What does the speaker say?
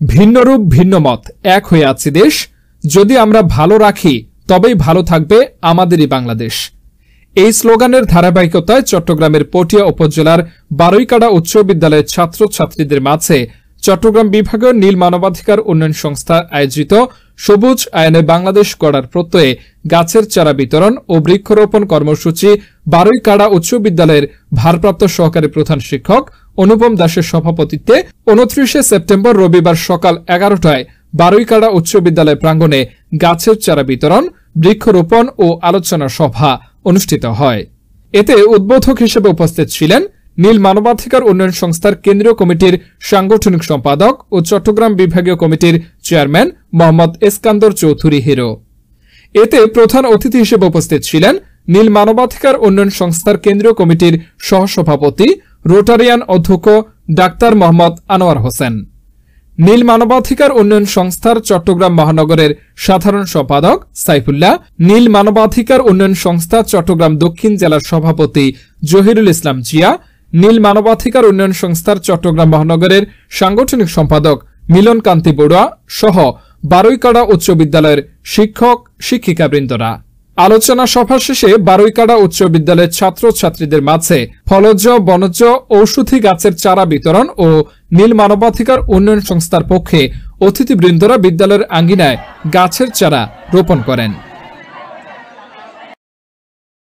ভিন্নরূপ ভিন্ন মত, এক হয়ে আছে দেশ। যদি আমরা ভালো রাখি তবেই ভালো থাকবে আমাদেরই বাংলাদেশ। এই স্লোগানের ধারাবাহিকতায় চট্টগ্রামের পটিয়া উপজেলার বারুইকাড়া উচ্চ বিদ্যালয়ের ছাত্রছাত্রীদের মাঝে চট্টগ্রাম বিভাগীয় নীল মানবাধিকার উন্নয়ন সংস্থা আয়োজিত সবুজ আয়নে বাংলাদেশ গড়ার প্রত্যয়ে গাছের চারা বিতরণ ও বৃক্ষরোপণ কর্মসূচি বারুইকাড়া উচ্চ বিদ্যালয়ের ভারপ্রাপ্ত সহকারী প্রধান শিক্ষক অনুপম দাসের সভাপতিত্বে 29 সেপ্টেম্বর রবিবার সকাল 11টায় বারুইকাড়া উচ্চ বিদ্যালয় প্রাঙ্গণে গাছের চারা বিতরণ, বৃক্ষরোপণ ও আলোচনা সভা অনুষ্ঠিত হয়। এতে উদ্বোধক হিসেবে উপস্থিত ছিলেন নীল মানবাধিকার উন্নয়ন সংস্থার কেন্দ্রীয় কমিটির সাংগঠনিক সম্পাদক ও চট্টগ্রাম বিভাগীয় কমিটির চেয়ারম্যান মোহাম্মদ এসকান্দর চৌধুরী হিরো। এতে প্রধান অতিথি হিসেবে উপস্থিত ছিলেন নীল মানবাধিকার উন্নয়ন সংস্থার কেন্দ্রীয় কমিটির সহসভাপতি রোটারিয়ান অধ্যক্ষ ডাক্তার মোহাম্মদ আনোয়ার হোসেন, নীল মানবাধিকার উন্নয়ন সংস্থার চট্টগ্রাম মহানগরের সাধারণ সম্পাদক সাইফুল্লাহ, নীল মানবাধিকার উন্নয়ন সংস্থা চট্টগ্রাম দক্ষিণ জেলার সভাপতি জহিরুল ইসলাম জিয়া, নীল মানবাধিকার উন্নয়ন সংস্থার চট্টগ্রাম মহানগরের সাংগঠনিক সম্পাদক মিলন কান্তি বড়ুয়া সহ বারুইকাড়া উচ্চ বিদ্যালয়ের শিক্ষক শিক্ষিকাবৃন্দরা। আলোচনা সভা শেষে বারুইকাড়া উচ্চ বিদ্যালয়ের ছাত্রছাত্রীদের মাঝে ফলজ বনজ ঔষধি গাছের চারা বিতরণ ও নীল মানবাধিকার উন্নয়ন সংস্থার পক্ষে অতিথিবৃন্দরা বিদ্যালয়ের আঙ্গিনায় গাছের চারা রোপণ করেন।